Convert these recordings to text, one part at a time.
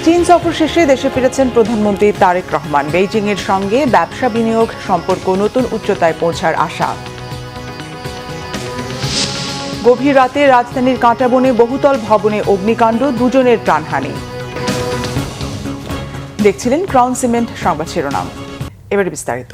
চীন সফর শেষে দেশে ফিরেছেন প্রধানমন্ত্রী তারেক রহমান। বেইজিংয়ের সঙ্গে ব্যবসা বিনিয়োগ সম্পর্ক নতুন উচ্চতায় পৌঁছার আশা। গভীর রাতে রাজধানীর কাঁটাবনে বহুতল ভবনে অগ্নিকাণ্ড, দুজনের প্রাণহানি। দেখছিলেন ক্রাউন সিমেন্ট সংবাদ শিরোনাম। এবারে বিস্তারিত।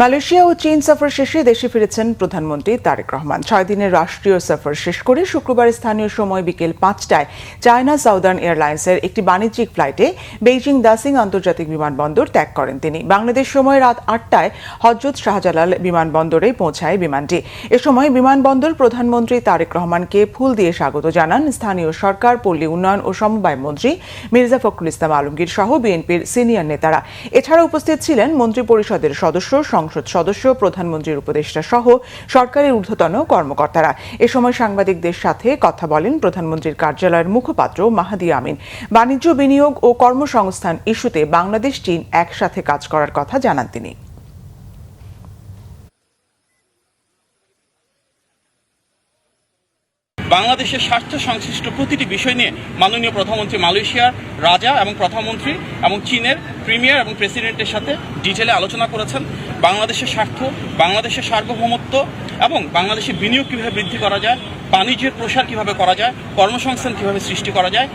মালয়েশিয়া ও চীন সফর শেষে দেশে ফিরেছেন প্রধানমন্ত্রী তারেক রহমান। 6 দিনের রাষ্ট্রীয় সফর শেষ করে শুক্রবার স্থানীয় সময় বিকেল 5টায় চায়না সাউদার্ন এয়ারলাইন্সের একটি বাণিজ্যিক ফ্লাইটে বেইজিং দাসিং আন্তর্জাতিক বিমানবন্দর ত্যাগ করেন তিনি। বাংলাদেশ সময় রাত 8টায় হযরত শাহজালাল বিমানবন্দরে পৌঁছায় বিমানটি। এ সময় বিমানবন্দর প্রধানমন্ত্রী তারেক রহমানকে ফুল দিয়ে স্বাগত জানান স্থানীয় সরকার, পল্লী উন্নয়ন ও সমবায় মন্ত্রী মির্জা ফখরুল ইসলাম আলমগীর সহ বিএনপির সিনিয়র নেতারা। এছাড়া উপস্থিত ছিলেন মন্ত্রী পরিষদের সদস্য, সংসদ সদস্য, প্রধানমন্ত্রীর উপদেষ্টা সহ সরকারের ঊর্ধ্বতন কর্মকর্তারা। এ সময় সাংবাদিকদের সাথে কথা বলেন প্রধানমন্ত্রীর কার্যালয়ের মুখপাত্র মাহাদি আমিন। বাণিজ্য, বিনিয়োগ ও কর্মসংস্থান ইস্যুতে বাংলাদেশ চীন একসাথে কাজ করার কথা জানান তিনি। বাংলাদেশের স্বার্থ সংশ্লিষ্ট প্রতিটি বিষয় নিয়ে মাননীয় প্রধানমন্ত্রী মালয়েশিয়ার রাজা এবং প্রধানমন্ত্রী এবং চীনের প্রিমিয়ার এবং প্রেসিডেন্টের সাথে ডিটেলে আলোচনা করেছেন। বাংলাদেশের স্বার্থ, বাংলাদেশের সার্বভৌমত্ব এবং বাংলাদেশের বিনিয়োগ কীভাবে বৃদ্ধি করা যায়, বাণিজ্যের প্রসার কীভাবে করা যায়, কর্মসংস্থান কীভাবে সৃষ্টি করা যায়।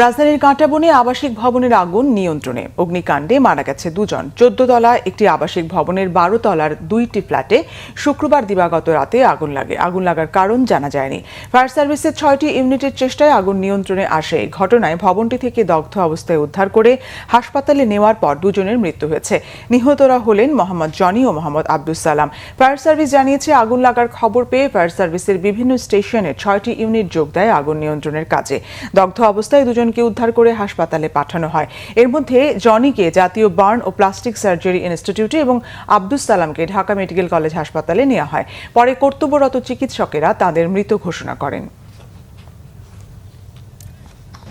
রাজধানীর কাঁটাবনে আবাসিক ভবনের আগুন নিয়ন্ত্রণে। অগ্নিকাণ্ডে মারা গেছে 2 জন। 14 তলা একটি আবাসিক ভবনের 12 তলার 2টি ফ্ল্যাটে শুক্রবার দিবাগত রাতে আগুন লাগে। আগুন লাগার কারণ জানা যায়নি। ফায়ার সার্ভিসের 6টি ইউনিটের চেষ্টায় আগুন নিয়ন্ত্রণে আসে। ঘটনায় ভবনটি থেকে দগ্ধ অবস্থায় উদ্ধার করে হাসপাতালে নেওয়ার পর 2 জনের মৃত্যু হয়েছে। নিহতরা হলেন মোহাম্মদ জনি ও মোহাম্মদ আব্দুস সালাম। ফায়ার সার্ভিস জানিয়েছে, আগুন লাগার খবর পেয়ে ফায়ার সার্ভিসের বিভিন্ন স্টেশনের 6টি ইউনিট যোগ দেয় আগুন নিয়ন্ত্রণের কাজে। দগ্ধ অবস্থায় 2 জনকে উদ্ধার করে হাসপাতালে পাঠানো হয়। এর মধ্যে জনিকে জাতীয় বার্ন ও প্লাস্টিক সার্জারি ইনস্টিটিউটে এবং আব্দুস সালামকে ঢাকা মেডিকেল কলেজ হাসপাতালে নেওয়া হয়। পরে কর্তব্যরত চিকিৎসকেরা তাদের মৃত ঘোষণা করেন।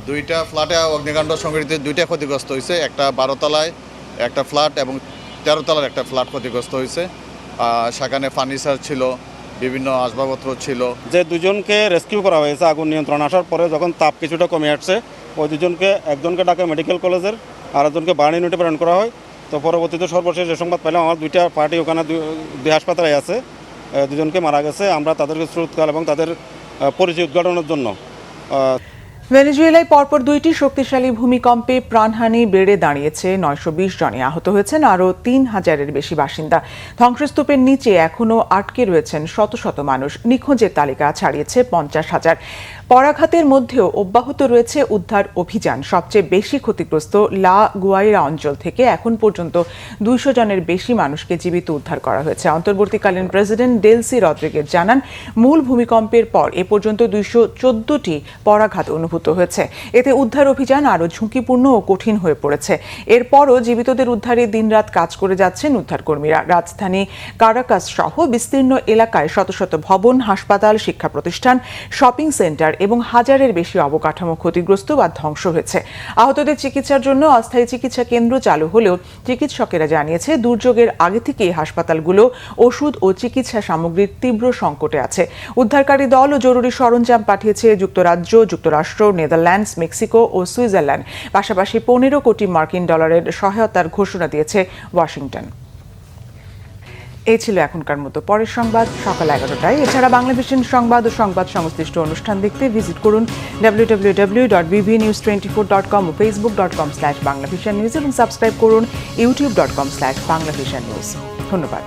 2টা ফ্ল্যাটে অগ্নিকাণ্ড সংঘটিত, 2টা ক্ষতিগ্রস্ত হয়েছে। একটা 12 তলায় একটা ফ্ল্যাট এবং 13 তলার একটা ফ্ল্যাট ক্ষতিগ্রস্ত হয়েছে। সেখানে ফার্নিচার ছিল, বিভিন্ন আসবাবপত্র ছিল। যে 2 জনকে রেস্কিউ করা হয়েছে আগুন নিয়ন্ত্রণ আসার পরে, যখন তাপ কিছুটা কমে আসছে, ওই 2 জনকে, একজনকে ঢাকা মেডিকেল কলেজের আর একজনকে বার্ন ইউনিটে প্রেরণ করা হয়। তো পরবর্তীতে সর্বশেষ যে সংবাদ পেলাম, আমার 2টা পার্টি ওখানে 2 হাসপাতালে আছে, 2 জনকে মারা গেছে। আমরা তাদেরকে শ্রুতকাল এবং তাদের পরিচয় উদ্ঘাটনের জন্য। ভেনেজুয়েলায় পরপর 2টি শক্তিশালী ভূমিকম্পে প্রাণহানি বেড়ে দাঁড়িয়েছে 920 জনে। আহত হয়েছেন আরও 3000-এর বেশি বাসিন্দা। ধ্বংসস্তূপের নিচে এখনও আটকে রয়েছেন শত শত মানুষ। নিখোঁজের তালিকা ছাড়িয়েছে 50,000। পরাঘাতের মধ্যেও অব্যাহত রয়েছে উদ্ধার অভিযান। সবচেয়ে বেশি ক্ষতিগ্রস্ত লা গুয়াইরা অঞ্চল থেকে এখন পর্যন্ত 200 জনের বেশি মানুষকে জীবিত উদ্ধার করা হয়েছে। অন্তর্বর্তীকালীন প্রেসিডেন্ট ডেলসি রদ্রিগেজ জানান, মূল ভূমিকম্পের পর এ পর্যন্ত 214টি পরাঘাত অনুভূত হয়েছে। এতে উদ্ধার অভিযান আরও ঝুঁকিপূর্ণ ও কঠিন হয়ে পড়েছে। এরপরও জীবিতদের উদ্ধারে দিনরাত কাজ করে যাচ্ছেন উদ্ধারকর্মীরা। রাজধানী কারাকাস সহ বিস্তীর্ণ এলাকায় শত শত ভবন, হাসপাতাল, শিক্ষা প্রতিষ্ঠান, শপিং সেন্টার এবং 1000-এর বেশি অবকাঠামো ক্ষতিগ্রস্ত বা ধ্বংস হয়েছে। আহতদের চিকিৎসার জন্য অস্থায়ী চিকিৎসা কেন্দ্র চালু হলেও চিকিৎসকেরা জানিয়েছে, দুর্যোগের আগে থেকেই হাসপাতালগুলো ওষুধ ও চিকিৎসা সামগ্রীর তীব্র সংকটে আছে। উদ্ধারকারী দল ও জরুরি সরঞ্জাম পাঠিয়েছে যুক্তরাজ্য, যুক্তরাষ্ট্র, নেদারল্যান্ডস, মেক্সিকো ও সুইজারল্যান্ড। পাশাপাশি 15 কোটি মার্কিন ডলারের সহায়তার ঘোষণা দিয়েছে ওয়াশিংটন। এই ছিল এখনকার মতো। পরের সংবাদ সকাল 11টায়। এছাড়া বাংলাভিশন সংবাদ ও সংবাদ সংশ্লিষ্ট অনুষ্ঠান দেখতে ভিজিট করুন www.bbnews24.com ও facebook.com/banglavishannews এবং সাবস্ক্রাইব করুন youtube.com/banglavishannews। ধন্যবাদ।